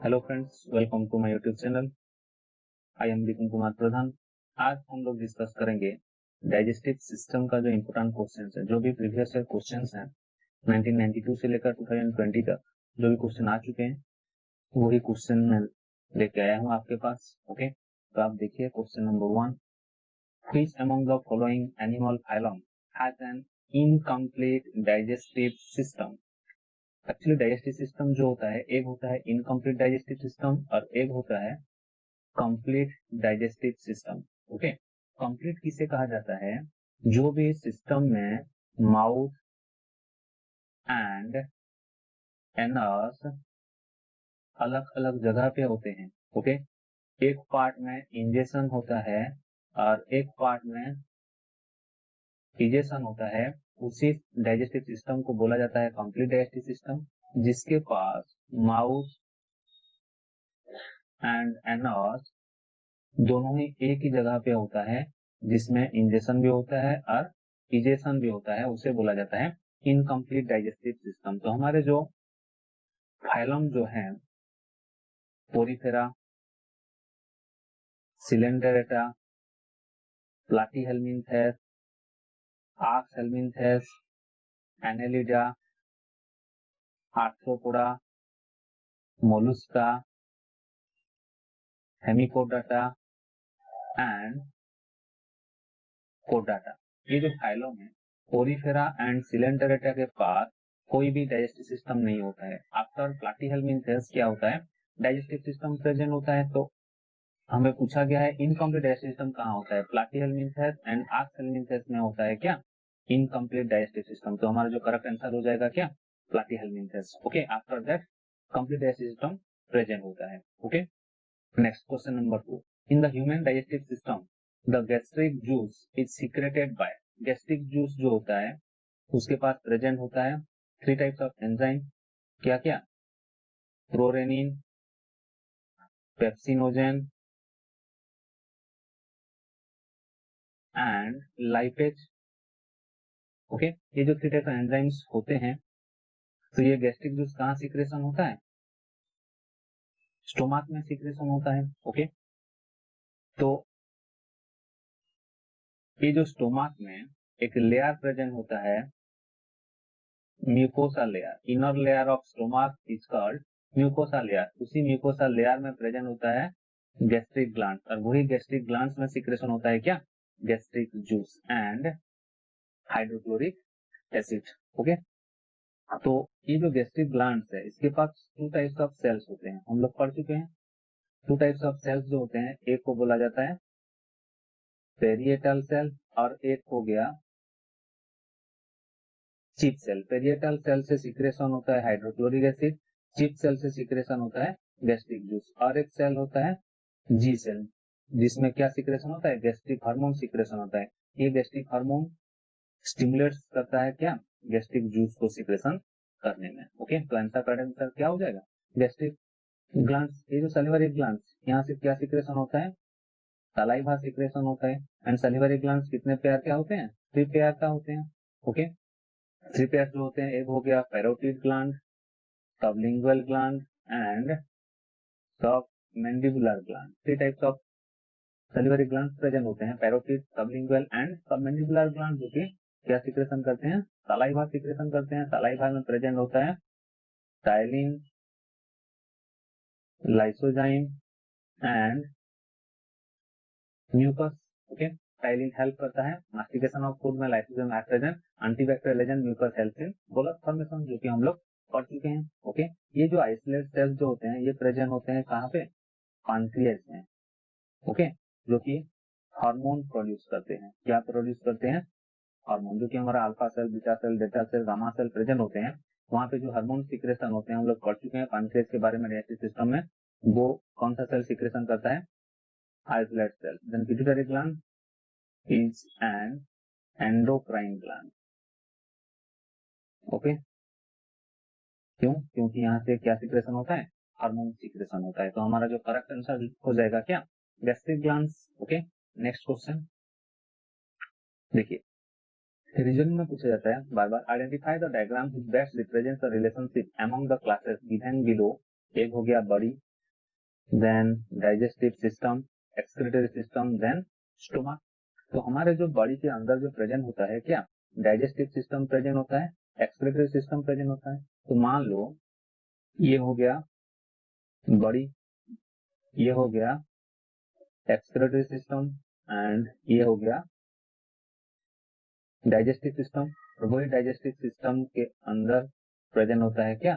Hello friends, welcome to my YouTube channel. I am Vipin Kumar Pradhan. आज हम लोग डिस्कस करेंगे डाइजेस्टिव सिस्टम का जो इम्पोर्टेंट क्वेश्चंस है, जो भी प्रीवियस ईयर क्वेश्चंस हैं 1992 से लेकर 2020 तक जो भी क्वेश्चन आ चुके हैं वही क्वेश्चन मैं लेके आया हूँ आपके पास। ओके, तो आप देखिए question number 1, which among the following animal phylum has an incomplete digestive system. Actually digestive system जो होता है, एक होता है इनकम्प्लीट डाइजेस्टिव सिस्टम और एक होता है complete digestive system. Okay, complete किसे कहा जाता है? जो भी सिस्टम में माउथ एंड एनस अलग अलग जगह पे होते हैं। ओके, एक पार्ट में इंजेक्शन होता है और एक पार्ट में इजेक्शन होता है, उसी डाइजेस्टिव सिस्टम को बोला जाता है कंप्लीट डाइजेस्टिव सिस्टम। जिसके पास माउथ एंड एनस दोनों ही एक ही जगह पे होता है, जिसमें इंजेक्शन भी होता है और इजेक्शन भी होता है, उसे बोला जाता है इनकम्प्लीट डाइजेस्टिव सिस्टम। तो हमारे जो फाइलम जो है, porifera, coelenterata, platyhelminthes, aschelminthes, annelida, arthropoda, mollusca, hemichordata and कोडाटा, ये जो फाइलम है पोरीफेरा एंड सिलेंडरेटा के पास कोई भी डाइजेस्टिव सिस्टम नहीं होता है। आफ्टर प्लाटीहेल्मिन्थेस क्या होता है? डाइजेस्टिव सिस्टम प्रेजेंट होता है। तो हमें पूछा गया है इनकम्प्लीट डाइजेस्टिव सिस्टम कहाँ होता है? प्लाटीहेल्मिन्थेस एंड आर्क्हेल्मिन्थेस में होता है क्या? Incomplete digestive system. तो हमारा जो करेक्ट आंसर हो जाएगा क्या? Platyhelminthes. Okay, after that complete digestive system present होता है। Okay, next question number 2, in the human digestive system the gastric juice is secreted by. Gastric juice जो होता है उसके पास प्रेजेंट होता है 3 टाइप्स ऑफ एंजाइम। क्या क्या? Prorennin, pepsinogen and lipase. Okay, ये जो 3 टाइप्स ऑफ एंजाइम्स होते हैं, तो ये गैस्ट्रिक जूस कहाँ सीक्रेशन होता है? स्टोमक में सीक्रेशन होता है। ओके, तो ये जो स्टोमक में एक लेयर प्रेजेंट होता है, mucosa layer, inner layer of stomach is called mucosa layer. उसी म्यूकोसा लेयर में प्रेजेंट होता है गैस्ट्रिक ग्लैंड, और वही गैस्ट्रिक ग्लैंड्स में सीक्रेशन होता है क्या? Gastric juice and hydrochloric acid. Okay, तो ये जो गैस्ट्रिक ग्लैंड्स है, इसके पास 2 टाइप्स ऑफ सेल्स होते हैं, हम लोग पढ़ चुके हैं। 2 टाइप्स ऑफ सेल्स जो होते हैं, एक को बोला जाता है पेरिएटल सेल और एक हो गया चिप सेल। पेरिएटल सेल से सीक्रेशन होता है हाइड्रोक्लोरिक एसिड, चिप सेल से सीक्रेशन होता है गैस्ट्रिक जूस। और एक सेल होता है जी सेल, जिसमें क्या सीक्रेशन होता है? गैस्ट्रिक हार्मोन सीक्रेशन होता है। ये गैस्ट्रिक हार्मोन स्टिमुलेट करता है क्या? गैस्ट्रिक जूस को सीक्रेशन करने में। ओके, तो आंसर करेक्ट आंसर क्या हो जाएगा? गैस्ट्रिक ग्लैंड्स, ये जो सलिवरी ग्लैंड्स, यहाँ से क्या सीक्रेशन होता है? सलाइवा सीक्रेशन होता है। एंड सलिवरी ग्लैंड्स कितने पेयर क्या होते हैं? 3 पेयर का होते हैं। ओके, 3 पेयर जो होते हैं, एक हो गया parotid gland, sublingual gland and submandibular gland. 3 types of salivary glands present होते हैं, parotid, sublingual and submandibular gland, जो कि क्या सीक्रेशन करते हैं? सलाइवा सीक्रेशन करते हैं। सलाइवा में प्रेजेंट होता है ptyalin, lysozyme and mucus. Okay, ptyalin help करता है मास्टिकेशन ऑफ फूड में, lysozyme act as an antibacterial agent, mucus helps in bolus formation, जो कि हम लोग पढ़ चुके हैं। ओके, ये जो आइसोलेट सेल्स जो होते हैं, ये प्रेजेंट होते हैं कहाँ पे? पैंक्रियास में। ओके, जो कि हार्मोन प्रोड्यूस करते हैं। क्या प्रोड्यूस करते हैं? हार्मोन, जो कि हमारा alpha cell, beta cell, delta cell, gamma cell present होते हैं। वहां पे जो हार्मोन सीक्रेशन होते हैं, हम लोग पढ़ चुके हैं पैंक्रियास के बारे में डाइजेस्टिव सिस्टम में। वो कौन सा सेल सीक्रेशन करता है? Isolate cell. Then pituitary gland is an endocrine gland. Okay, क्यों? क्योंकि यहाँ से क्या सीक्रेशन होता है? हार्मोन सीक्रेशन होता है। तो हमारा जो करेक्ट आंसर हो जाएगा क्या? Gastric glands. Okay, next question देखिए, रीजनिंग में पूछा जाता है बार बार, identify the diagram which best represents the relationship among the classes given below. एक हो गया बड़ी, then digestive system, excretory system, then stomach. तो हमारे जो बॉडी के अंदर जो प्रेजेंट होता है क्या, डाइजेस्टिव सिस्टम प्रेजेंट होता है, एक्सक्रीटरी सिस्टम प्रेजेंट होता है। तो मान लो ये हो गया बॉडी, ये हो गया एक्सक्रीटरी सिस्टम एंड ये हो गया डाइजेस्टिव सिस्टम। और वही डाइजेस्टिव सिस्टम के अंदर प्रेजेंट होता है क्या,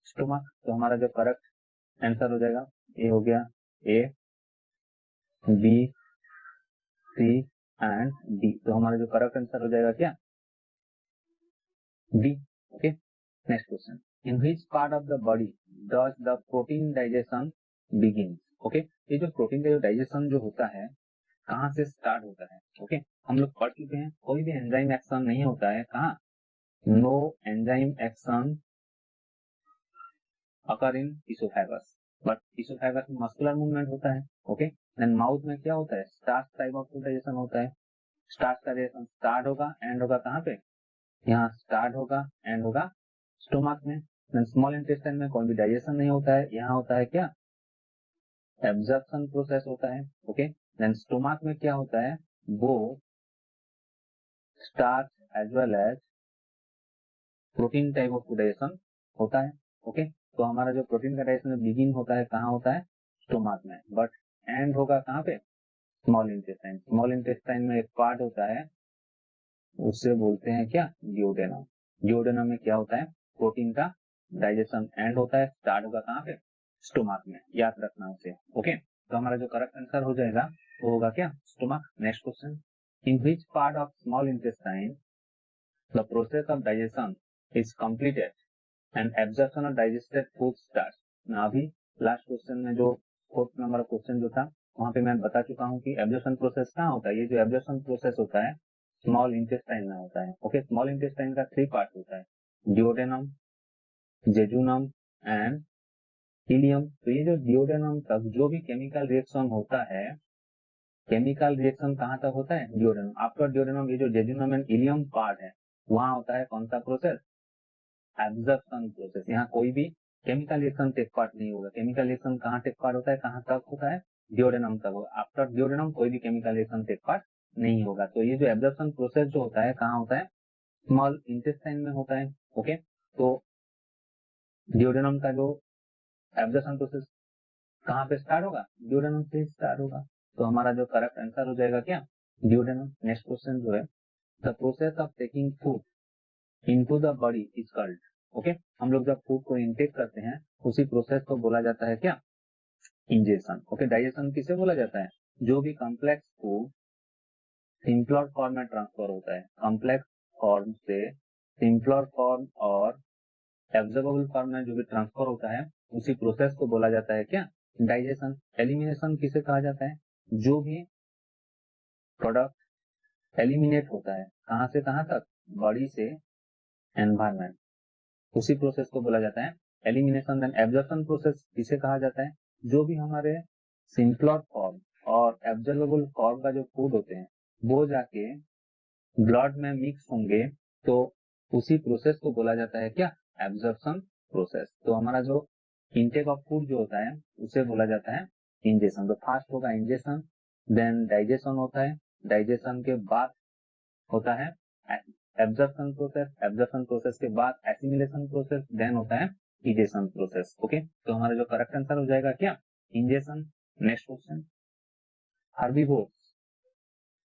स्टोमक। तो हमारा जो करेक्ट आंसर हो जाएगा ये हो गया ए, बी, सी एंड डी। तो हमारा जो करेक्ट आंसर हो जाएगा क्या, D. Okay, next question, in which part of the body does the protein digestion begin. Okay, ये जो प्रोटीन का जो डाइजेशन जो होता है कहाँ से स्टार्ट होता है। ओके, हम लोग पढ़ चुके हैं कोई भी एंजाइम एक्शन नहीं होता है कहाँ, no enzyme action occur in oesophagus, but oesophagus में मस्कुलर मूवमेंट होता है। ओके, देन माउथ में क्या होता है, स्टार्च टाइप ऑफ डाइजेशन होता है। स्टार्च का डाइजेशन स्टार्ट होगा एंड होगा कहाँ पे, यहाँ स्टार्ट होगा एंड होगा स्टोमक में। देन स्मॉल इंटेस्टाइन में कोई भी डाइजेशन नहीं होता है, यहाँ होता है क्या, एब्जॉर्प्शन प्रोसेस होता है। ओके, देन स्टोमक में क्या होता है, वो starch as well as protein type of digestion होता है। ओके, तो हमारा जो प्रोटीन का डाइजेशन बिगिन होता है कहाँ होता है, स्टोमक में, बट एंड होगा कहाँ पे, स्मॉल इंटेस्टाइन। स्मॉल इंटेस्टाइन में एक पार्ट होता है उससे बोलते हैं क्या, डिओडेनम। डिओडेनम में क्या होता है, प्रोटीन का डाइजेशन एंड होता है, स्टार्ट होगा कहाँ पे, स्टोमक में, याद रखना उसे। ओके, तो हमारा जो करेक्ट आंसर हो जाएगा वो होगा क्या, stomach. Next question, in which part of small intestine the process of digestion is completed and absorption of digested food starts. अभी लास्ट क्वेश्चन में जो फोर्थ नंबर क्वेश्चन जो था वहां पे मैं बता चुका हूँ कि एब्जॉर्प्शन प्रोसेस कहाँ होता है, ये जो एब्जॉर्प्शन प्रोसेस होता है स्मॉल इंटेस्टाइन में होता है। ओके, स्मॉल इंटेस्टाइन का 3 पार्ट होता है, डिओडेनम, जेजुनम एंड इलियम। तो ये जो डिओडेनम तक जो भी केमिकल रिएक्शन होता है, केमिकल रिएक्शन कहाँ तक होता है, डिओडेनम। आफ्टर डिओडेनम ये जो जेजुनम एंड इलियम पार्ट है वहां होता है कौन सा प्रोसेस, एब्जॉर्प्शन प्रोसेस। यहाँ कोई भी केमिकल रिएक्शन टेक पार्ट नहीं होगा। केमिकल रिएक्शन कहाँ टेक पार्ट होता है, कहाँ तक होता है, डिओडेनम तक होगा। आफ्टर डिओडेनम कोई भी केमिकल रिएक्शन टेक पार्ट नहीं होगा। तो ये जो एब्जॉर्प्शन प्रोसेस जो होता है कहाँ होता है, स्मॉल इंटेस्टाइन में होता है। ओके, तो डिओडेनम का जो एब्जॉर्प्शन प्रोसेस कहाँ पे स्टार्ट होगा, डिओडेनम से स्टार्ट होगा। तो हमारा जो करेक्ट आंसर हो जाएगा क्या, डिओडेनम। नेक्स्ट क्वेश्चन जो है, the process of taking food into the body is called. Okay, हम लोग जब फूड को इनटेक करते हैं उसी प्रोसेस को बोला जाता है क्या, इंजेशन। ओके, डाइजेशन किसे बोला जाता है, जो भी कॉम्प्लेक्स फूड सिंपलर फॉर्म में ट्रांसफर होता है, कॉम्प्लेक्स फॉर्म से सिंपलर फॉर्म और एब्जॉर्बेबल फॉर्म में जो भी ट्रांसफर होता है उसी प्रोसेस को बोला जाता है क्या, डाइजेशन। एलिमिनेशन किसे कहा जाता है, जो भी प्रोडक्ट एलिमिनेट होता है कहां से कहां तक, बॉडी से एनवायरमेंट, उसी प्रोसेस को बोला जाता है एलिमिनेशन। देन एब्जॉर्प्शन प्रोसेस किसे कहा जाता है, जो भी हमारे सिंपलर फॉर्म और एब्जॉर्बेबल फॉर्म का जो फूड होते हैं वो जाके ब्लड में मिक्स होंगे तो उसी प्रोसेस को बोला जाता है क्या, एब्जॉर्प्शन प्रोसेस। तो हमारा जो इनटेक ऑफ फूड जो होता है उसे बोला जाता है इंजेशन। तो फास्ट होगा इंजेशन, देन डाइजेशन होता है, डाइजेशन के बाद होता है एब्जॉर्प्शन प्रोसेस, एब्जॉर्प्शन प्रोसेस के बाद एसिमिलेशन प्रोसेस, देन होता है इजेशन प्रोसेस। ओके, तो हमारा जो करेक्ट आंसर हो जाएगा क्या, ingestion. Next question, herbivores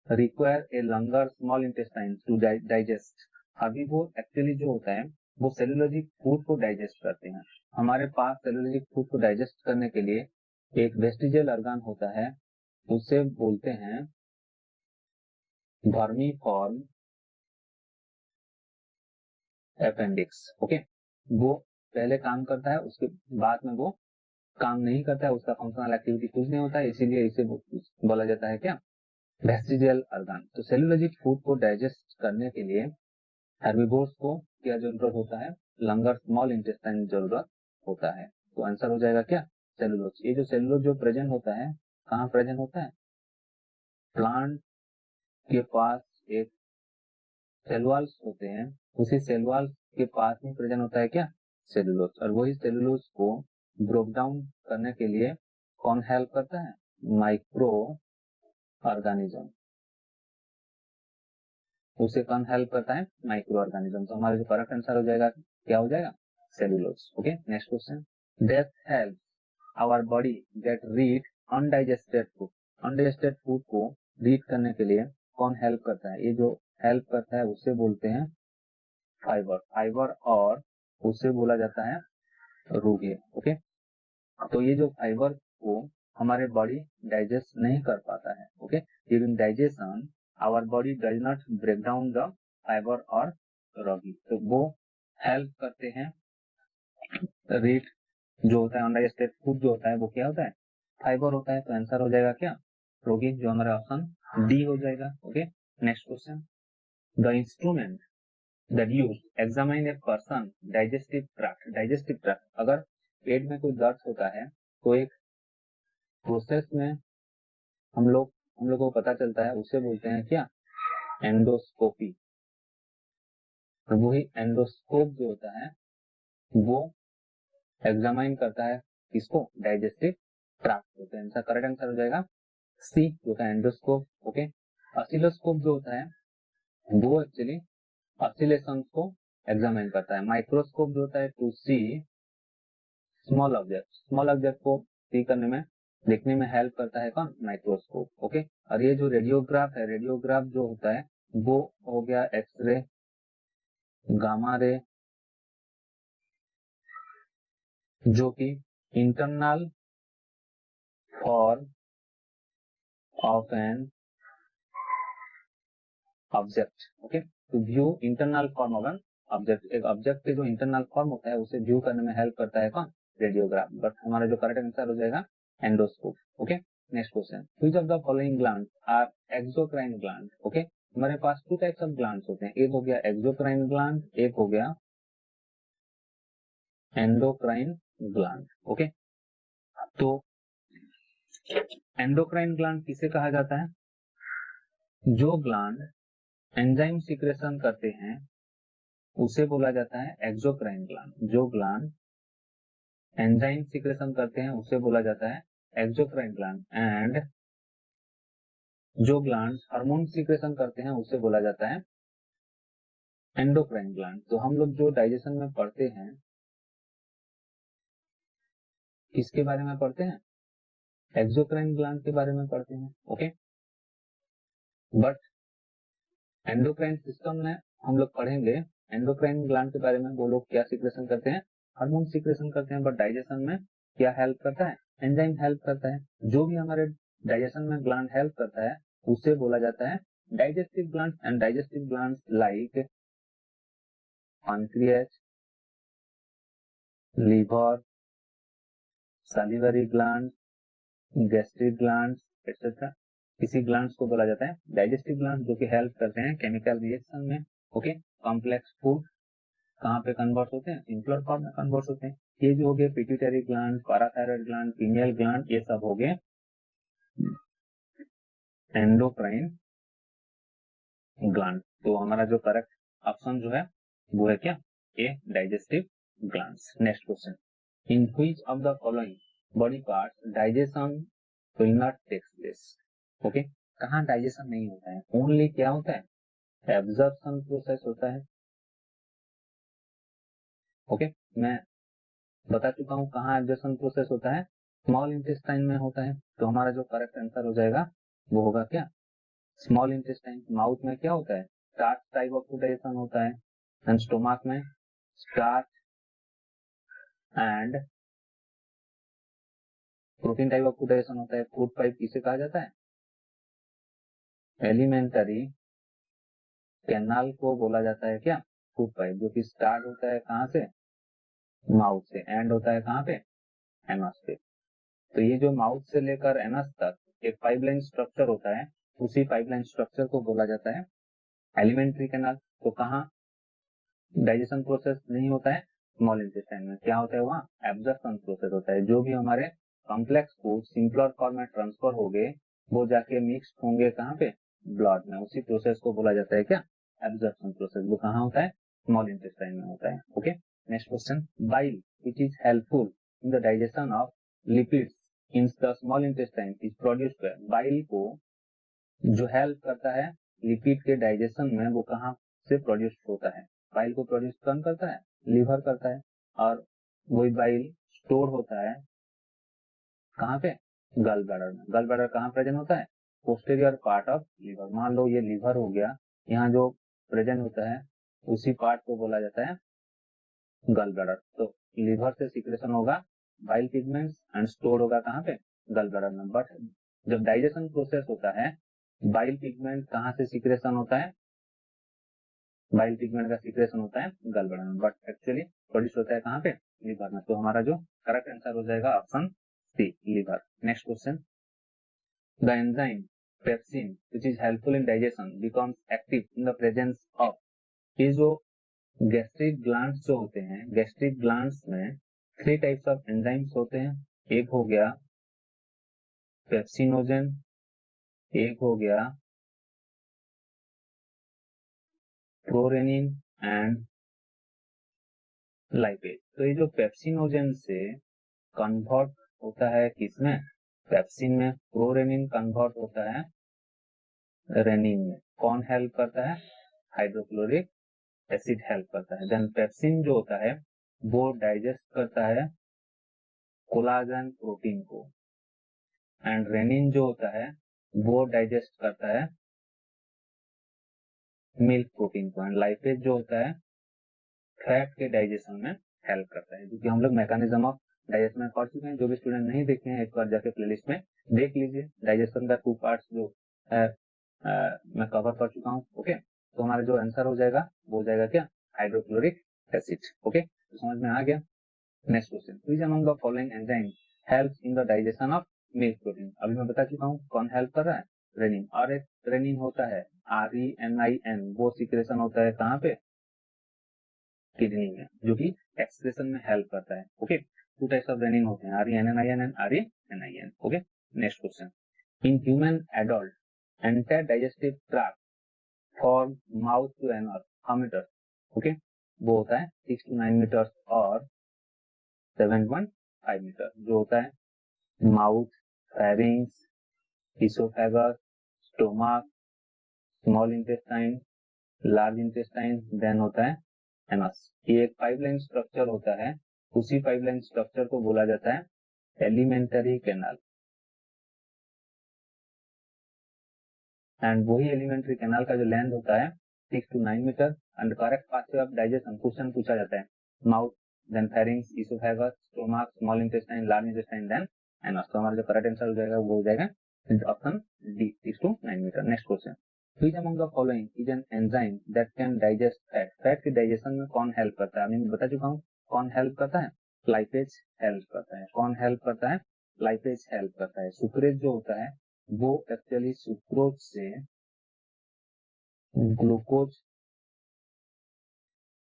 require a longer small intestine to digest. Herbivore actually जो होता है वो सेलुलोजिक फूड को डाइजेस्ट करते हैं। हमारे पास सेलुलोजिक फूड को डाइजेस्ट करने के लिए एक वेस्टिजियल ऑर्गन होता है, उसे बोलते हैं वर्मीफॉर्म अपेंडिक्स। ओके, वो पहले काम करता है उसके बाद में वो काम नहीं करता है, उसका फंक्शनल एक्टिविटी कुछ नहीं होता है, इसीलिए इसे बोला जाता है क्या, वेस्टिजियल ऑर्गन। तो सेलुलोजिक फूड को डाइजेस्ट करने के लिए हेर्बिवोर्स को क्या जरूरत होता है, लंगर स्मॉल इंटेस्टाइन जरूरत होता है। तो आंसर हो जाएगा क्या, सेलुलोज। ये जो सेलुलोज जो प्रेजेंट होता है कहाँ प्रेजेंट होता है, प्लांट के पास एक सेल वॉल्स होते हैं, उसी सेल वॉल्स के पास ही प्रेजेंट होता है क्या, सेलुलोज। और वही सेलुलोज को ब्रोक डाउन करने के लिए कौन हेल्प करता है? Micro organism. उसे कौन हेल्प करता है? Micro organism. तो हमारा जो करेक्ट आंसर हो जाएगा क्या हो जाएगा? Cellulose. Okay, next question. Does help our body get rid undigested food. Undigested food को रीड करने के लिए कौन हेल्प करता है? ये जो हेल्प करता है उसे बोलते हैं फाइबर। फाइबर और उसे बोला जाता है रूगे। ओके, तो ये जो फाइबर को हमारे बॉडी डाइजेस्ट नहीं कर पाता है। Okay, during digestion our body does not break down the fibre और रॉगी, तो वो हेल्प करते हैं। रीड जो होता है अनडाइजेस्टेड फूड जो होता है वो क्या होता है? फाइबर होता है। तो आंसर हो जाएगा क्या? रोगी, जो हमारा ऑप्शन डी हो जाएगा। Okay, next question. The instrument that use examine a person digestive tract. Digestive tract, अगर पेट में कोई दर्द होता है तो एक प्रोसेस में हम लोग को पता चलता है, उसे बोलते हैं क्या? एंडोस्कोपी। तो वही एंडोस्कोप जो होता है वो एग्जामाइन करता है किसको? Digestive tract. तो आंसर करेक्ट आंसर हो जाएगा सी, जो है एंडोस्कोप। ओके, ऑसिलोस्कोप जो होता है वो एक्चुअली ऑसिलेशन को एग्जामाइन करता है। माइक्रोस्कोप जो होता है to see small object. Small object को सी करने में, देखने में हेल्प करता है कौन? माइक्रोस्कोप। ओके, और ये जो रेडियोग्राफ है, रेडियोग्राफ जो होता है वो हो गया एक्सरे, गामा रे, जो कि internal form of an object. Okay, to view internal form of an object. एक ऑब्जेक्ट के जो इंटरनल फॉर्म होता है उसे व्यू करने में हेल्प करता है कौन? रेडियोग्राफ। बट हमारा जो करेक्ट आंसर हो जाएगा endoscope. Okay, next question. Which of the following glands are exocrine gland? Okay, हमारे पास टू टाइप्स ऑफ ग्लैंड्स होते हैं। एक हो गया एक्सोक्राइन ग्लैंड, एक हो गया एंडोक्राइन ग्लैंड। ओके, तो एंडोक्राइन ग्लैंड किसे कहा जाता है? जो ग्लैंड एंजाइम सीक्रेशन करते हैं उसे बोला जाता है एक्सोक्राइन ग्लैंड। जो ग्लैंड एंजाइम सीक्रेशन करते हैं उसे बोला जाता है एक्सोक्राइन ग्लैंड। एंड जो ग्लैंड हार्मोन सीक्रेशन करते हैं उसे बोला जाता है एंडोक्राइन ग्लैंड। तो हम लोग जो डाइजेशन में पढ़ते हैं किसके बारे में पढ़ते हैं? एक्सोक्राइन ग्लैंड के बारे में पढ़ते हैं। ओके, बट एंडोक्राइन सिस्टम में हम लोग पढ़ेंगे एंडोक्राइन ग्लैंड के बारे में। वो लोग क्या सीक्रेशन करते हैं? हार्मोन सीक्रेशन करते हैं। बट डाइजेशन में क्या हेल्प करता है? एंजाइम हेल्प करता है। जो भी हमारे डाइजेशन में ग्लैंड हेल्प करता है उसे बोला जाता है digestive gland. And digestive gland like pancreas, liver, salivary gland, gastric gland etcetera. इसी ग्लैंड्स को बोला जाता है डाइजेस्टिव ग्लैंड, जो कि हेल्प करते हैं केमिकल रिएक्शन में। ओके, कॉम्प्लेक्स फूड कहाँ पे कन्वर्ट होते हैं? सिंपलर फॉर्म में कन्वर्ट होते हैं। ये जो हो गए pituitary gland, parathyroid gland, pineal gland, ये सब हो गए एंडोक्राइन ग्लैंड। तो हमारा जो करेक्ट ऑप्शन जो है वो है क्या? A, digestive glands. Next question. In which of the following body parts digestion will not take place? Okay, कहाँ डाइजेशन नहीं होता है? ओनली क्या होता है? एब्जॉर्प्शन प्रोसेस होता है। ओके, मैं बता चुका हूँ कहाँ एब्जॉर्प्शन प्रोसेस होता है। स्मॉल इंटेस्टाइन में होता है। तो हमारा जो करेक्ट आंसर हो जाएगा वो होगा क्या? Small intestine. माउथ में क्या होता है? Starch type of food digestion होता है। एंड स्टोमक में starch and protein type of food digestion होता है। फूड पाइप किसे कहा जाता है? एलिमेंटरी कैनाल को बोला जाता है क्या? फूड पाइप, जो कि स्टार्ट होता है कहाँ से? माउथ से। एंड होता है कहाँ पे? एनस पे। तो ये जो माउथ से लेकर एनस तक एक पाइपलाइन स्ट्रक्चर होता है, उसी पाइपलाइन स्ट्रक्चर को बोला जाता है एलिमेंट्री कैनाल। तो कहाँ डाइजेशन प्रोसेस नहीं होता है? स्मॉल इंटेस्टाइन में। क्या होता है? वहाँ एब्जॉर्प्शन प्रोसेस होता है। जो भी हमारे कॉम्प्लेक्स फूड सिंपलर फॉर्म में ट्रांसफर हो गए वो जाके मिक्स होंगे कहाँ पे? ब्लड में। उसी प्रोसेस को बोला जाता है क्या? Absorption process. वो कहाँ होता है? स्मॉल इंटेस्टाइन में होता है। Okay, next question. Bile which is helpful in the digestion of lipids in the small intestine is produced by, bile को जो हेल्प करता है लिपिड के डाइजेशन में, वो कहाँ से प्रोड्यूस होता है? बाइल को प्रोड्यूस कौन करता है? लीवर करता है। और वही बाइल स्टोर होता है कहाँ पे? गल ब्लैडर में। गल ब्लैडर कहाँ प्रेजेंट होता है? Posterior part of liver. मान लो ये लीवर हो गया, यहाँ जो प्रेजेंट होता है उसी पार्ट को बोला जाता है गल ब्लैडर। तो लीवर से सिक्रेशन होगा बाइल पिगमेंट्स एंड स्टोर होगा कहाँ पे? गल ब्लैडर में। बट जब डाइजेशन प्रोसेस होता है, बाइल पिगमेंट कहाँ से सिक्रेशन होता है? बाइल पिगमेंट का सिक्रेशन होता है गल ब्लैडर में, बट एक्चुअली प्रोड्यूस होता है कहाँ पे? लीवर में। तो हमारा जो करेक्ट आंसर हो जाएगा option C, liver. Next question, the enzyme pepsin which is helpful in digestion becomes active in the presence of, ये जो गैस्ट्रिक ग्लैंड्स जो होते हैं, गैस्ट्रिक ग्लैंड्स में 3 टाइप्स ऑफ एंजाइम्स होते हैं। एक हो गया पेप्सिनोजन, एक हो गया प्रोरेनिन एंड लाइपेज। तो ये जो पेप्सिनोजन से कन्वर्ट होता है किसमें? पेप्सिन में। प्रोरेनिन कन्वर्ट होता है रेनिन में। कौन हेल्प करता है? हाइड्रोक्लोरिक एसिड हेल्प करता है। देन पेप्सिन जो होता है वो डाइजेस्ट करता है कोलाजन प्रोटीन को, एंड रेनिन जो होता है वो डाइजेस्ट करता है मिल्क प्रोटीन को, एंड लाइपेज जो होता है फैट के डाइजेशन में हेल्प करता है। क्योंकि हम लोग मैकेनिज्म ऑफ डाइजेशन में पढ़ चुके हैं। जो भी स्टूडेंट नहीं देखे हैं एक बार जाके प्लेलिस्ट में देख लीजिए। डाइजेशन का 2 पार्ट्स जो है मैं कवर कर चुका हूँ। ओके, तो हमारा जो आंसर हो जाएगा वो हो जाएगा क्या? Hydrochloric acid. ओके, तो समझ में आ गया। Next question, which among the following enzyme helps in the digestion of milk protein? अभी मैं बता चुका हूँ कौन हेल्प कर रहा है? रेनिन। और एक रेनिन होता है RENIN, वो सिक्रेशन होता है कहाँ पे? किडनी में, जो कि एक्सक्रीशन में हेल्प करता है। ओके, 2 टाइप्स ऑफ रेनिन होते हैं, RENIN and RENIN। Okay, next question, in human adult entire digestive tract from mouth to anus how metre? Okay, वो होता है 6 to 9 मीटर और 7.5 मीटर। जो होता है mouth, pharynx, oesophagus, stomach, small intestine, large intestine, then होता है anus. ये एक पाइपलाइन स्ट्रक्चर होता है। उसी पाइपलाइन स्ट्रक्चर को बोला जाता है एलिमेंटरी कैनाल, एंड वही एलिमेंटरी कैनाल का जो लेंथ होता है 6 to 9 metre. And correct pathway of digestion question पूछा जाता है mouth, then pharynx, oesophagus, stomach, small intestine, large intestine, then anus. तो हमारा जो करेक्ट आंसर हो जाएगा वो हो जाएगा option D, 6 to 9 metre. Next question, which among the following is an enzyme that can digest fat? Fat के digestion में कौन हेल्प करता है? मैं बता चुका हूँ कौन हेल्प करता है? लाइपेज हेल्प करता है। कौन हेल्प करता है? लाइपेज हेल्प करता है। सुक्रेज जो होता है वो एक्चुअली सुक्रोज से ग्लूकोज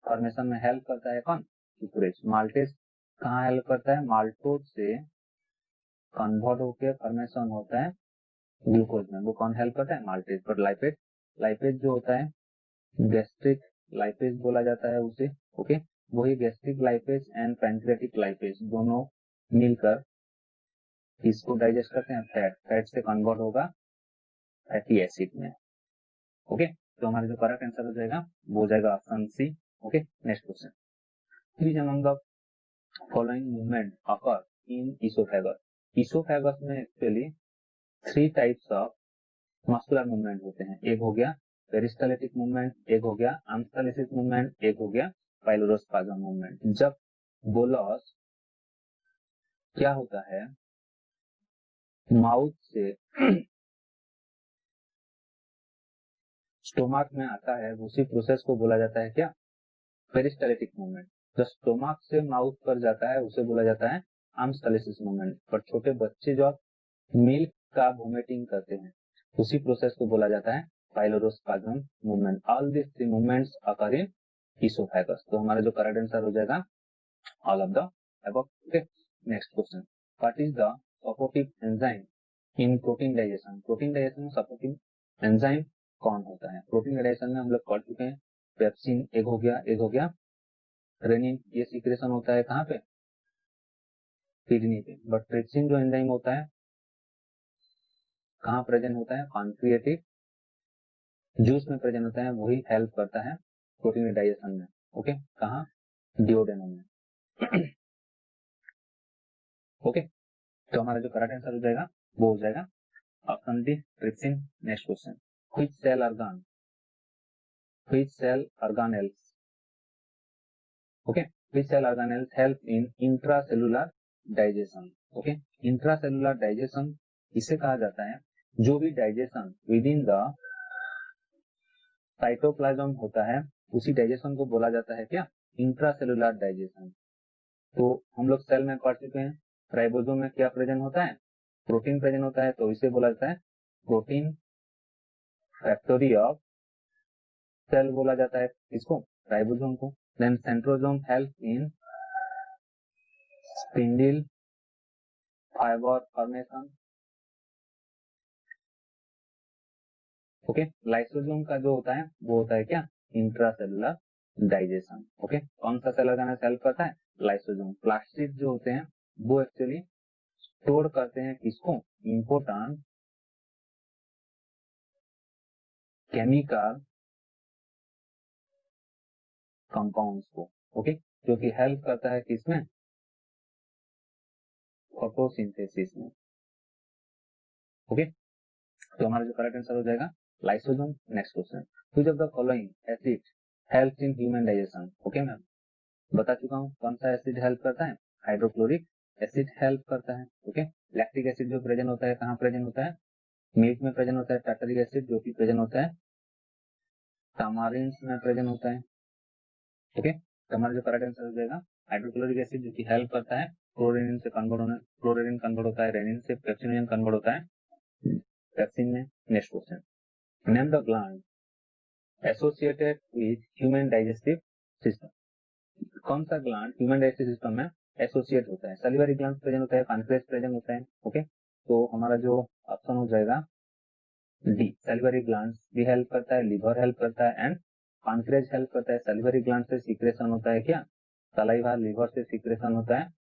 फॉर्मेशन में हेल्प करता है। कौन? सुक्रेज। माल्टेज कहाँ हेल्प करता है? माल्टोज से कन्वर्ट होकर फॉर्मेशन होता है ग्लूकोज में, वो कौन हेल्प करता है? माल्टेज। पर लाइपेज, लाइपेज जो होता है गैस्ट्रिक लाइपेज बोला जाता है उसे। ओके, वही gastric lipase and pancreatic lipase दोनों मिलकर इसको डाइजेस्ट करते हैं फैट। फैट से कन्वर्ट होगा फैटी एसिड में। ओके, तो हमारा जो करेक्ट आंसर हो जाएगा वो हो जाएगा option C. Okay, next question, which among the following movement occur in oesophagus? Oesophagus में actually 3 types of muscular movement होते हैं। एक हो गया पेरिस्टाल्टिक मूवमेंट, एक हो गया आंस्टालिसिस मूवमेंट, एक हो गया पाइलोरोस्पाज्म मूवमेंट। जब बोलस क्या होता है माउथ से स्टोमक में आता है, उसी प्रोसेस को बोला जाता है क्या? Peristaltic movement. जब स्टोमक से माउथ पर जाता है उसे बोला जाता है आंस्टालिसिस मूवमेंट। पर छोटे बच्चे जो मिल्क का वोमिटिंग करते हैं उसी प्रोसेस को बोला जाता है pylorospasm movement. All this 3 movements occur in oesophagus. तो हमारा जो करेक्ट आंसर हो जाएगा all of the above. Okay, next question, what is the supportive enzyme in protein digestion? Protein digestion में सपोर्टिव एंजाइम कौन होता है? प्रोटीन डाइजेशन में हम लोग पढ़ चुके हैं पेप्सिन एक हो गया, एक हो गया रेनिन। ये सीक्रेशन होता है कहाँ पे? किडनी पे, बट ट्रिप्सिन जो एंजाइम होता है कहाँ प्रेजेंट होता है, पैंक्रियाटिक जूस में प्रेजेंट होता है, वही हेल्प करता है प्रोटीन डाइजेशन में। ओके, कहाँ, डिओडेनम में। ओके, तो हमारा जो करेक्ट आंसर हो जाएगा वो हो जाएगा option D, trypsin. Next question, which cell organelles, okay, which cell organelles help in intracellular digestion? Okay, intracellular digestion इसे कहा जाता है जो भी digestion with in the cytoplasm होता है, उसी डाइजेशन को बोला जाता है क्या, इंट्रासेलुलर डाइजेशन। तो हम लोग सेल में पढ़ चुके हैं, राइबोसोम में क्या प्रेजेंट होता है, प्रोटीन प्रेजेंट होता है, तो इसे बोला जाता है प्रोटीन फैक्टोरी ऑफ सेल बोला जाता है इसको, राइबोसोम को। Then centrosome help in spindle fibre formation. Okay, lysosome का जो होता है वो होता है क्या, इंट्रासेलुलर डाइजेशन। ओके, कौन सा सेल ऑर्गेनेल हेल्प करता है, लाइसोसोम। प्लास्टिड जो होते हैं वो एक्चुअली स्टोर करते हैं किसको, इम्पोर्टेंट केमिकल कंपाउंड्स को। ओके, जो कि हेल्प करता है किसमें, फोटोसिंथेसिस में। ओके, तो हमारा जो करेक्ट आंसर हो जाएगा lysosome. Next question, which of the following acid helps in human digestion? Okay ma'am, बता चुका हूँ कौन सा एसिड हेल्प करता है, हाइड्रोक्लोरिक एसिड हेल्प करता है। ओके, लैक्टिक एसिड जो प्रेजेंट होता है कहाँ प्रेजेंट होता है, मिल्क में प्रेजेंट होता है। टार्टरिक एसिड जो कि प्रेजेंट होता है टामारिंड्स में प्रेजेंट होता है। ओके, तो हमारा जो करेक्ट आंसर हो जाएगा हाइड्रोक्लोरिक एसिड, जो कि हेल्प करता है क्लोरीन से कन्वर्ट होने, क्लोरीन कन्वर्ट होता है रेनिन से, पेप्सिन कन्वर्ट होता है पेप्सिन में। Next question, name the gland associated with human digestive system. कौन सा ग्लैंड ह्यूमन डाइजेस्टिव सिस्टम में एसोसिएट होता है, सैलिवरी ग्लैंड प्रेजेंट होता है, पैनक्रियास प्रेजेंट होता है। ओके, तो हमारा जो ऑप्शन हो जाएगा डी, सैलिवरी ग्लैंड भी हेल्प करता है, लिवर हेल्प करता है एंड पैनक्रियास हेल्प करता है। सैलिवरी ग्लैंड से सीक्रेशन होता है क्या, सलाइवा, लिवर से सीक्रेशन होता है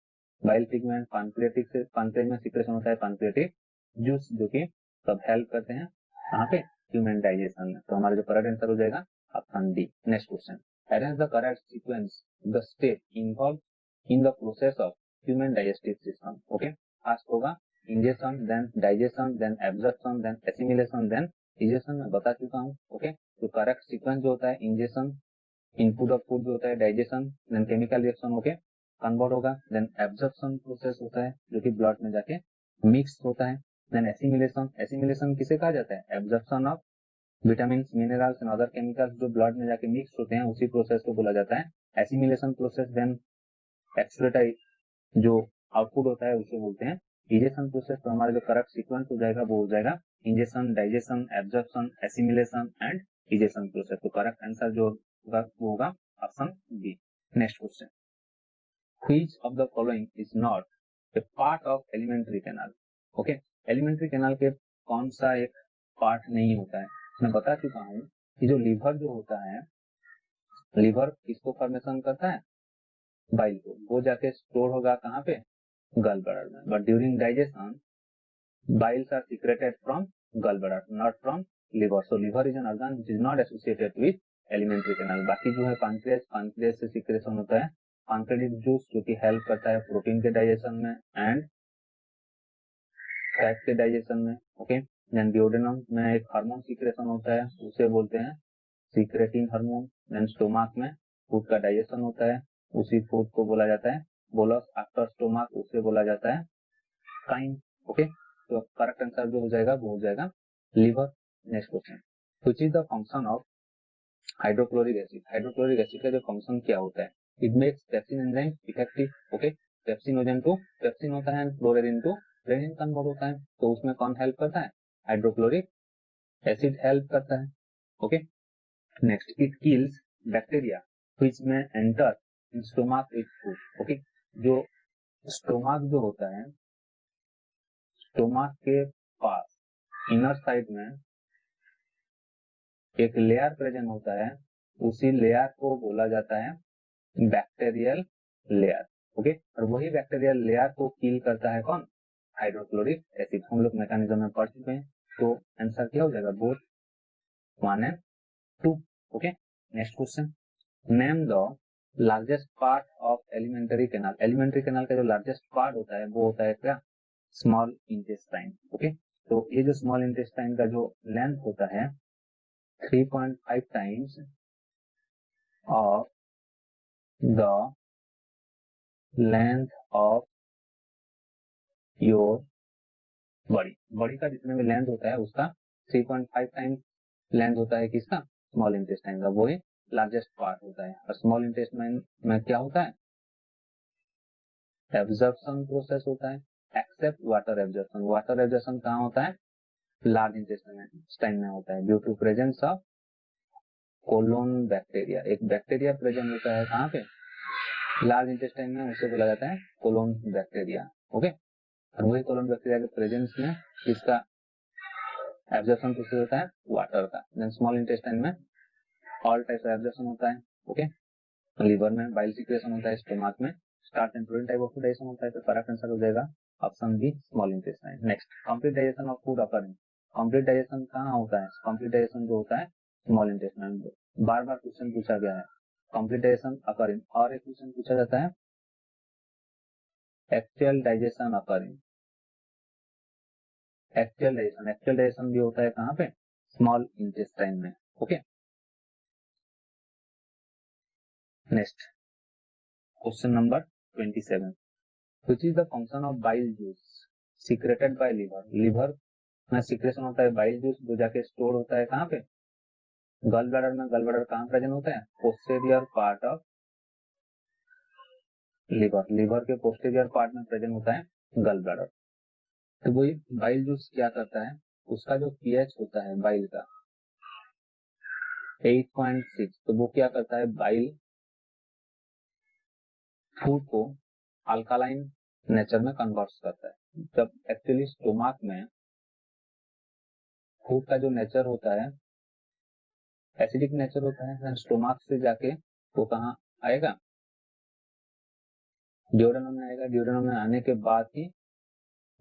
बाइल पिगमेंट, पैनक्रियाटिक से, पैनक्रियास में सीक्रेशन होता है पैनक्रियाटिक जूस, जो कि सब हेल्प करते हैं कहाँ पे, ह्यूमन डाइजेशन में। तो हमारा जो करेक्ट आंसर हो जाएगा option D. Next question, arrange the correct sequence the step involved in the process of human digestive system. Okay, first होगा ingestion, then digestion, then absorption, then assimilation, then digestion। मैं बता चुका हूँ। Okay, तो correct sequence जो होता है ingestion, input of food जो होता है डाइजेशन, देन केमिकल रिएक्शन होके कन्वर्ट होगा, देन एब्जॉर्प्शन प्रोसेस होता है जो कि ब्लड में जाके मिक्स होता है, देन एसिमिलेशन। एसिमिलेशन किसे कहा जाता है, absorption of vitamin, minerals and other chemicals जो ब्लड में जाके मिक्स होते हैं, उसी प्रोसेस को बोला जाता है एसिमिलेशन प्रोसेस। देन एक्सक्रीटाइज जो आउटपुट होता है उसे बोलते हैं डाइजेशन प्रोसेस। तो हमारा जो करेक्ट सीक्वेंस हो जाएगा वो हो जाएगा injection, digestion, absorption, assimilation and digestion process. तो करेक्ट आंसर जो होगा वो होगा option B. Next question, which of the following is not a part of alimentary canal? Okay, alimentary canal के कौन सा एक पार्ट नहीं होता है? मैं बता चुका हूँ कि जो लीवर जो होता है, लीवर किसको फॉर्मेशन करता है, बाइल को, वो जाके स्टोर होगा कहाँ पे, गल ब्लैडर में। But during digestion biles are secreted from gallbladder, not from liver. So liver is an organ which is not associated with alimentary canal. बाकी जो है pancreas, pancreas से secretion होता है pancreatic juice जो कि हेल्प करता है प्रोटीन के डाइजेशन में एंड फैट के डाइजेशन में। ओके, देन duodenum में एक हार्मोन सीक्रेशन होता है, उसे बोलते हैं सीक्रेटिंग हार्मोन। देन स्टोमक में फूड का डाइजेशन होता है, उसी फूड को बोला जाता है बोलस। आफ्टर स्टोमक उसे बोला जाता है काइन। ओके, तो करेक्ट आंसर जो हो जाएगा वो हो जाएगा liver. Next question, which is the function of hydrochloric acid? Hydrochloric acid का जो फंक्शन क्या होता है, it makes pepsin enzyme effective. Okay, pepsinogen to pepsin होता है, फ्लोरीन टू रेनिन कन्वर्ट होता है, तो उसमें कौन हेल्प करता है, हाइड्रोक्लोरिक एसिड हेल्प करता है। Okay, next, it kills bacteria which में enter in stomach with food. Okay, जो स्टोमक जो होता है, स्टोमक के पास इनर साइड में एक लेयर प्रेजेंट होता है, उसी लेयर को बोला जाता है बैक्टीरियल लेयर। ओके। और वही बैक्टीरियल लेयर को किल करता है कौन? Hydrochloric acid. हम लोग मैकेनिज्म में पढ़ चुके हैं, तो आंसर क्या हो जाएगा? Both 1 and 2। Okay, next question, name the largest part of alimentary canal. Alimentary canal का जो लार्जेस्ट पार्ट होता है वो होता है क्या? Small intestine. ओके, तो ये जो स्मॉल इंटेस्टाइन का जो लेंथ होता है 3.5 times of the length of your body. Body का जितना भी लेंथ होता है उसका 3.5 टाइम्स लेंथ होता है किसका? स्मॉल इंटेस्टाइन का। वो ही लार्जेस्ट पार्ट होता है। और स्मॉल इंटेस्टाइन में क्या होता है? एब्जॉर्प्शन प्रोसेस होता है, except water absorption. Water absorption कहाँ होता है? लार्ज इंटेस्टाइन में होता है, due to presence of colon bacteria. एक बैक्टीरिया प्रेजेंट होता है कहाँ पे? लार्ज इंटेस्टाइन में, उसे बोला जाता है कोलोन बैक्टीरिया। ओके, और वही कोलोन बैक्टीरिया के प्रेजेंस में इसका एब्जॉर्प्शन प्रोसेस होता है वाटर का। देन स्मॉल इंटेस्टाइन में ऑल टाइप्स ऑफ एब्जॉर्प्शन होता है। ओके, लिवर में बाइल सिक्रेशन होता है, स्टोमक में starch and protein type of digestion होता है। तो करेक्ट आंसर हो जाएगा option B, small intestine. Next, complete digestion of food occurring. Complete digestion कहाँ होता है? कंप्लीट डाइजेशन जो होता है स्मॉल इंटेस्टाइन। बार बार क्वेश्चन पूछा गया है कंप्लीट डाइजेशन अकरिंग। और एक क्वेश्चन पूछा जाता है actual digestion occurring. Actual digestion भी होता है कहाँ पे? स्मॉल इंटेस्टाइन में। Okay, next question number 27, which is the function of bile juice secreted by liver. Liver में सीक्रेशन होता है बाइल जूस, जो जाके स्टोर होता है कहाँ पे? गल ब्लैडर में। गल ब्लैडर कहाँ प्रेजेंट होता है? Posterior part of liver. Liver के पोस्टीरियर पार्ट में प्रेजेंट होता है गल ब्लैडर। तो वही बाइल जूस क्या करता है? उसका जो पीएच होता है बाइल का 8.6, तो वो क्या करता है? बाइल फूड को अल्कालाइन नेचर में कन्वर्ट करता है। जब एक्चुअली स्टोमक में फूड का जो नेचर होता है एसिडिक नेचर होता है, स्टोमक से जाके वो कहाँ आएगा? ड्यूडेनम में आएगा। ड्यूडेनम में आने के बाद ही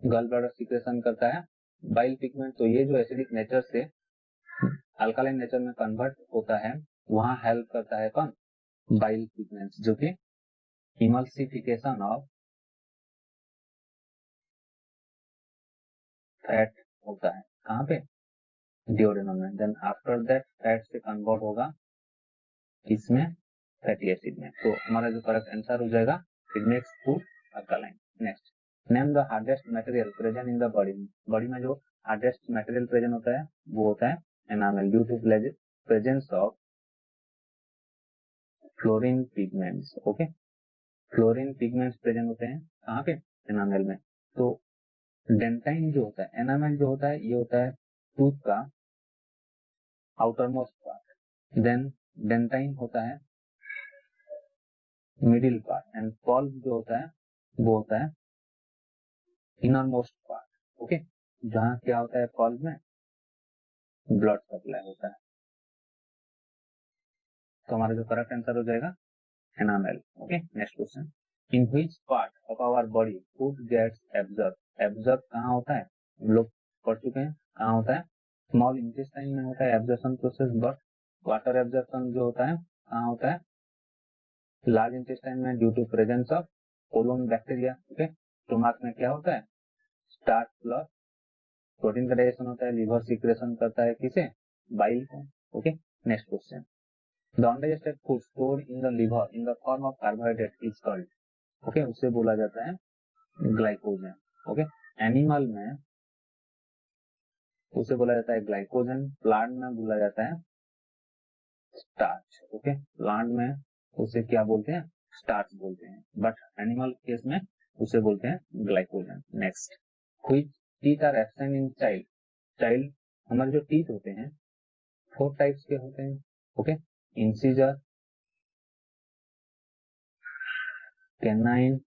गल ब्लैडर सीक्रेशन करता है बाइल पिगमेंट। तो ये जो एसिडिक नेचर से अल्कालाइन नेचर में कन्वर्ट होता है, वहां हेल्प करता है कौन? बाइल पिगमेंट्स, जो कि इमल्सिफिकेशन ऑफ फैट होता है कहाँ पे? ड्यूडेनम में। देन आफ्टर दैट फैट से कन्वर्ट होगा इसमें फैटी एसिड में। तो हमारा जो करेक्ट आंसर हो जाएगा it makes food alkaline. Next, name the hardest material present in the body. Body में जो हार्डेस्ट मटेरियल प्रेजेंट होता है वो होता है enamel, due to presence of fluorine pigments. Okay, fluorine pigments present होते हैं कहाँ पे? एनामेल में। तो डेंटाइन जो होता है, एनामेल जो होता है ये होता है टूथ का outer most part. Then dentine होता है मिडिल पार्ट, एंड पल्प जो होता है वो होता है इनर मोस्ट पार्ट। ओके, जहां क्या होता है? पल्प में ब्लड सप्लाई होता है। तो हमारा जो करेक्ट आंसर हो जाएगा enamel. Okay, next question, in which part of our body food gets absorb. Absorb कहाँ होता है? हम लोग पढ़ चुके हैं कहाँ होता है? स्मॉल इंटेस्टाइन में होता है absorption process. But water absorption जो होता है कहाँ होता है? लार्ज इंटेस्टाइन में, due to presence of colon bacteria. Okay, stomach में क्या होता है? स्टार्च प्लस प्रोटीन का डाइजेशन होता है। लिवर सीक्रेशन करता है किसे? बाइल को। Okay, next question, the undigested food stored in the liver in the form of carbohydrate is called. Okay, उससे बोला जाता है ग्लाइकोजन। ओके, एनिमल में उसे बोला जाता है ग्लाइकोजन, प्लांट में बोला जाता है स्टार्च। ओके, प्लांट में उसे क्या बोलते हैं? स्टार्च बोलते हैं, बट एनिमल केस में उसे बोलते हैं glycogen. Next, which teeth are absent in child. Child, हमारे जो टीथ होते हैं 4 टाइप्स के होते हैं। Okay, incisor, canine,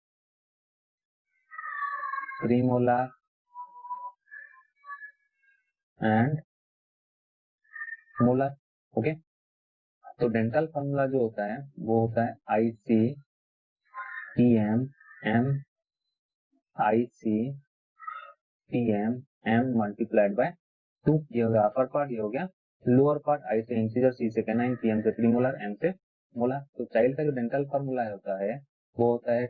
premolar and molar. Okay, तो डेंटल फॉर्मूला जो होता है वो होता है ICEM M I C T M M multiplied by 2, ये हो गया अपर पार्ट, ये हो गया लोअर पार्ट। आई से इंटीजर, सी से कैनाइन, पी एम से प्रीमोलर, एम से मोलर। तो चाइल्ड का जो डेंटल फॉर्मूला होता है वो होता है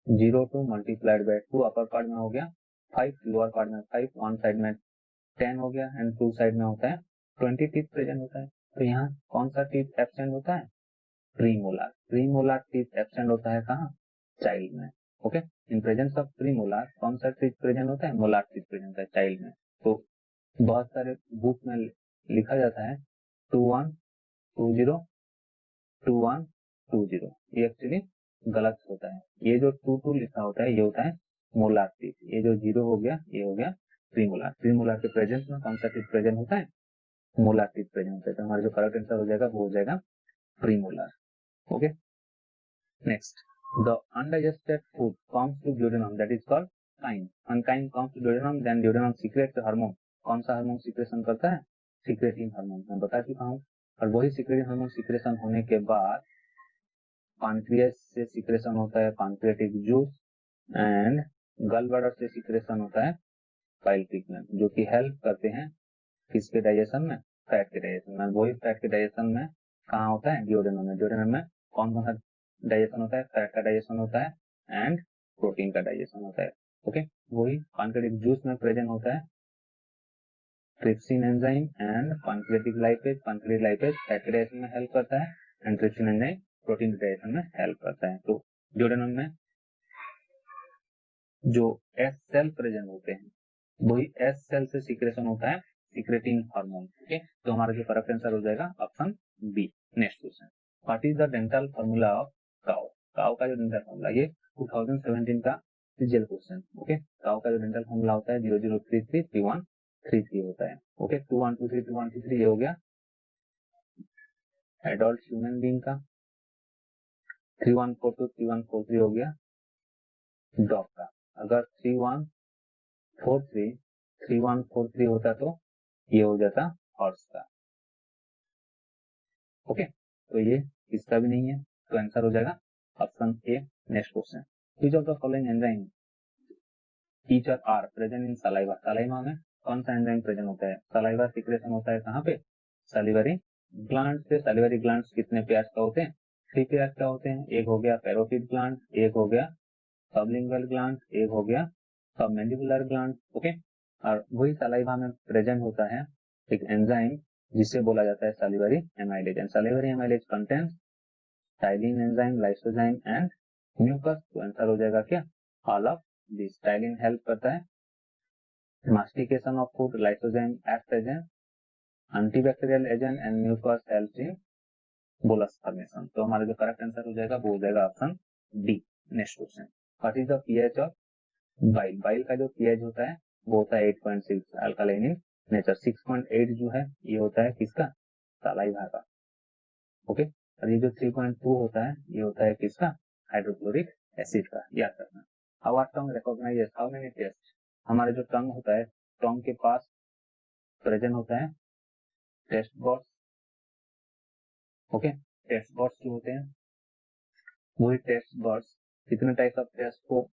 2102 मल्टीप्लाइड बाय 2, अपर पार्ट में हो गया 5, लोअर पार्ट में 5, वन साइड में 10 हो गया एंड टू साइड में होता है 20 टीथ प्रेजेंट होता है। तो यहाँ कौन सा टीथ एब्सेंट होता है? प्रीमोलर। प्रीमोलर टीथ एब्सेंट होता है कहाँ? चाइल्ड में। Okay, in presence of premolar कौन सा टीथ प्रेजेंट होता है? मोलर टीथ प्रेजेंट होता है चाइल्ड में। तो बहुत सारे बुक में लिखा जाता है 2120 ये एक्चुअली गलत होता है। ये जो 22 लिखा होता है ये होता है मोलर टीथ, ये जो 0 हो गया ये हो गया प्रीमोलर। प्रीमोलर के प्रेजेंस में कौन सा टीथ प्रेजेंट होता है? मोलर टीथ प्रेजेंट होता है। तो हमारा जो करेक्ट आंसर हो जाएगा वो हो जाएगा premolar. Okay, next, the undigested food comes to duodenum, that is called chyme. When chyme comes to duodenum, then duodenum secretes hormone. कौन सा हार्मोन सिक्रेशन करता है? सिक्रेटिन हार्मोन, मैं बता चुका हूँ। और वही सिक्रेटिन हार्मोन सिक्रेशन होने के बाद पानक्रियास से सिक्रेशन होता है पानक्रियाटिक जूस, एंड गल ब्लैडर से सिक्रेशन होता है पाइल पिगमेंट, जो कि हेल्प करते हैं किसके डाइजेशन में? फैट के डाइजेशन में। वही फैट के डाइजेशन में कहाँ होता है? डिओडेनम में। डिओडेनम में कौन कौन सा डाइजेशन होता है? फैट का डाइजेशन होता है एंड प्रोटीन का डाइजेशन होता है। ओके, वही पानक्रियाटिक जूस में प्रेजेंट होता है trypsin enzyme and pancreatic lipase. Pancreatic lipase fat के डाइजेशन में हेल्प करता है एंड ट्रिप्सिन एंजाइम प्रोटीन के डाइजेशन में हेल्प करता है। तो डिओडेनम में जो एस सेल प्रेजेंट होते हैं वही एस सेल से सिक्रेशन होता है सिक्रेटिन हार्मोन। ओके, तो हमारा जो करेक्ट आंसर हो जाएगा option B. Next question, what is the dental formula of cow? Cow का जो डेंटल फॉर्मूला, ये 2017 का सीजीएल क्वेश्चन। ओके, काउ का जो डेंटल फॉर्मूला होता है 00333133 होता है। ओके, 21232123 ये हो गया एडल्ट ह्यूमन बीइंग का। 31423143 हो गया डॉग का। अगर 3143 होता तो ये हो जाता हॉर्स का। ओके, तो ये इसका भी नहीं है, तो आंसर हो जाएगा option A. Next question, which of the following enzyme each are present in saliva? Saliva में कौन सा एंजाइम प्रेजेंट होता है? सलाइवा सिक्रेशन होता है कहाँ पे? सलिवरी ग्लैंड से। सलिवरी ग्लैंड्स कितने पेयर्स का होते हैं? 3 पेयर्स का होते हैं। एक हो गया पैरोटिड ग्लैंड, एक हो गया सबलिंगुअल ग्लैंड, एक हो गया सबमैंडिबुलर ग्लैंड। ओके, और वही सलाइवा में प्रेजेंट होता है एक एंजाइम जिसे बोला जाता है salivary amylase. And salivary amylase contains ptyalin enzyme, lysozyme and mucus. तो आंसर हो जाएगा क्या? All of this. Ptyalin help करता है mastication of food, lysozyme act as an antibacterial agent and mucus helps in bolus formation. तो हमारा जो correct answer हो जाएगा वो हो जाएगा option D. Next question, what is the pH of bile? Bile का जो पीएच होता है वो होता है 8.6, अल्कालाइन इन नेचर। 6.8 जो है ये होता है किसका? सलाइवा का। ओके, और ये जो 3.2 होता है ये होता है किसका? हाइड्रोक्लोरिक एसिड का। याद रखना। Our tongue recognises how many taste? हमारा जो टंग होता है, टंग के पास प्रेजेंट होता है टेस्ट बॉड्स। ओके, टेस्ट बॉड्स जो होते हैं वही टेस्ट बॉड्स कितने टाइप्स ऑफ टेस्ट को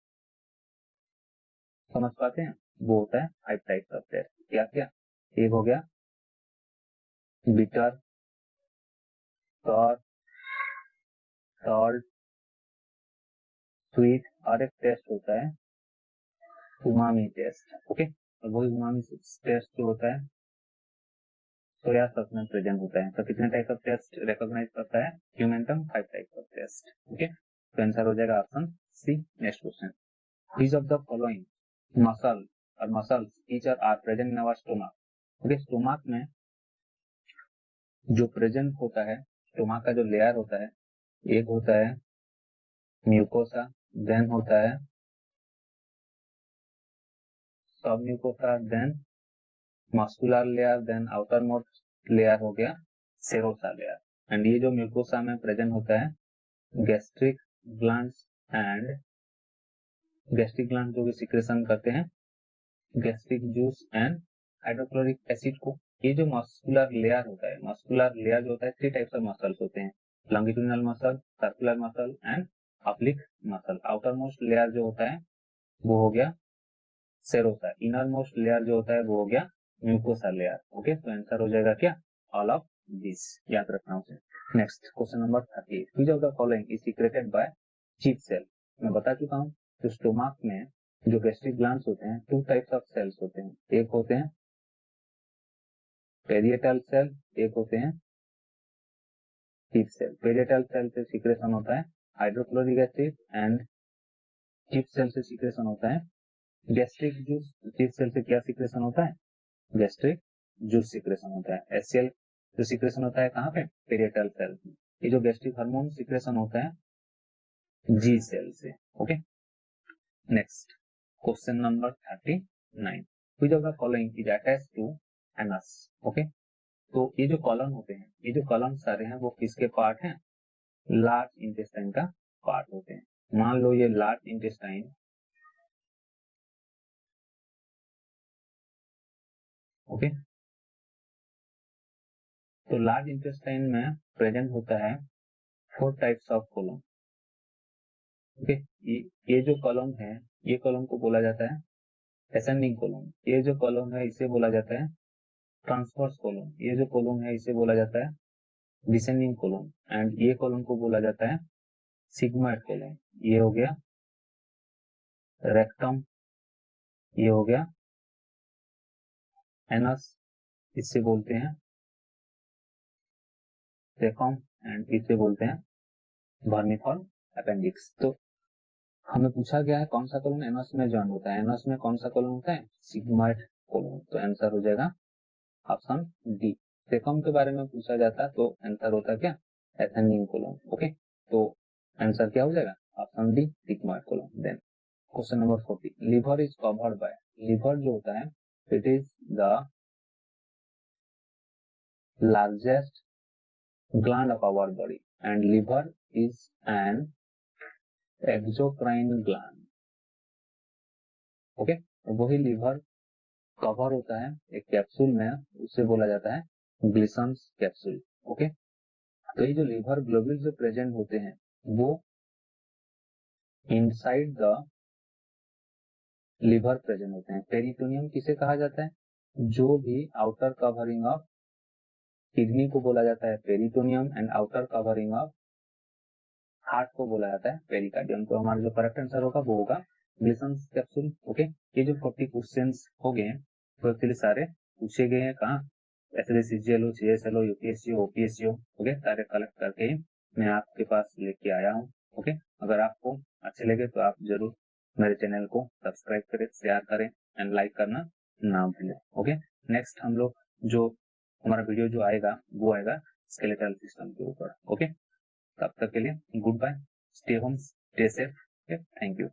समझ पाते हैं? वो होता है 5 टाइप्स ऑफ टेस्ट। क्या क्या? एक हो गया बिटर, सॉर, सॉल्ट, स्वीट, और एक टेस्ट होता है उमामी टेस्ट। ओके, और वही उमामी टेस्ट जो होता है सोया सॉस में प्रेजेंट होता है। तो कितने टाइप ऑफ टेस्ट रिकॉग्नाइज करता है human tongue? 5 type of taste. Okay, तो आंसर हो जाएगा option C. Next question, which of the following muscle और muscles teacher are present in our stomach? Okay, stomach में जो प्रेजेंट होता है, स्टोमक का जो लेयर होता है, एक होता है म्यूकोसा, देन होता है submucosa, then muscular layer, then outer most layer हो गया सेरोसा लेयर। एंड ये जो म्यूकोसा में प्रेजेंट होता है gastric glands and gastric gland जो भी सिक्रेशन करते हैं gastric juice and hydrochloric acid को। ये जो मस्कुलर लेयर होता है, मस्कुलर लेयर जो होता है 3 टाइप्स ऑफ मसल्स होते हैं। Longitudinal muscle, circular muscle and oblique muscle. Outer most layer जो होता है वो हो गया सेरोसा, इनर मोस्ट लेयर जो होता है वो हो गया म्यूकोसा लेयर। ओके, तो आंसर हो जाएगा क्या, ऑल ऑफ दिस, याद रखना उसे। Next question number 38, which of the following is secreted by chief cell. मैं बता चुका हूँ, तो स्टोमक में जो गैस्ट्रिक ग्लैंड्स होते हैं, टू टाइप्स ऑफ सेल्स होते हैं, एक होते हैं पेरिएटल सेल, एक होते हैं चीफ सेल। पेरिएटल सेल से सीक्रेशन होता है hydrochloric acid and chief cell से सीक्रेशन होता है गैस्ट्रिक जूस। चीफ सेल से क्या सीक्रेशन होता है, गैस्ट्रिक जूस सीक्रेशन होता है। एचसीएल जो सीक्रेशन होता है कहाँ पे, पेरिएटल सेल। ये जो गैस्ट्रिक हार्मोन सीक्रेशन होता है जी सेल से। Okay, next question number 39, which of the following is attached to anus. Okay, तो ये जो कॉलम होते हैं, ये जो कॉलम सारे हैं वो किसके पार्ट हैं, लार्ज इंटेस्टाइन का पार्ट होते हैं। मान लो ये लार्ज इंटेस्टाइन, ओके, तो लार्ज इंटेस्टाइन में प्रेजेंट होता है 4 टाइप्स ऑफ कॉलम। ओके, ये जो कॉलम है, ये कॉलम को बोला जाता है असेंडिंग कॉलम। ये जो कॉलम है इसे बोला जाता है ट्रांसवर्स कॉलम। ये जो कॉलम है इसे बोला जाता है डिसेंडिंग कॉलम। एंड ये कॉलम को बोला जाता है सिग्मॉइड कॉलम। ये हो गया रेक्टम, ये हो गया एनस, इससे बोलते हैं सेकम, एंड इसे बोलते हैं वर्मिफॉर्म अपेंडिक्स। तो हमें पूछा गया है कौन सा कॉलम एनस में ज्वाइन होता है, एनस में कौन सा कॉलम होता है, सिग्मॉइड कॉलम। तो आंसर हो जाएगा ऑप्शन डी। सेकम के बारे में पूछा जाता तो आंसर होता क्या, एसेंडिंग कॉलम। ओके, तो आंसर क्या हो जाएगा, option D sigmoid column. Then question number 40, liver is covered by, liver जो होता है it is the largest gland of our body and liver is an exocrine gland. Okay, वही liver cover होता है एक कैप्सूल में, उसे बोला जाता है ग्लिसन्स कैप्सूल। ओके, तो ये जो लिवर ग्लोब्यूल्स जो प्रेजेंट होते हैं वो इनसाइड द लिवर प्रेजेंट होते हैं। पेरिटोनियम किसे कहा जाता है, जो भी आउटर कवरिंग ऑफ किडनी को बोला जाता है peritoneum, and outer covering of heart को बोला जाता है पेरिकार्डियम। तो हमारा जो करेक्ट आंसर होगा वो होगा ग्लिसन्स कैप्सूल। ओके, ये जो 40 क्वेश्चंस हो गए वो एक्चुअली सारे पूछे गए हैं कहाँ, SSC, CGL, CSL, UPSC, OPSC. Okay, सारे कलेक्ट करके मैं आपके पास लेके आया हूँ। ओके, अगर आपको अच्छे लगे तो आप जरूर मेरे चैनल को सब्सक्राइब करें, शेयर करें एंड लाइक करना ना भूलें। ओके, नेक्स्ट हम लोग जो हमारा वीडियो जो आएगा वो आएगा स्केलेटल सिस्टम के ऊपर। ओके, तब तक के लिए goodbye, stay home, stay safe, thank you.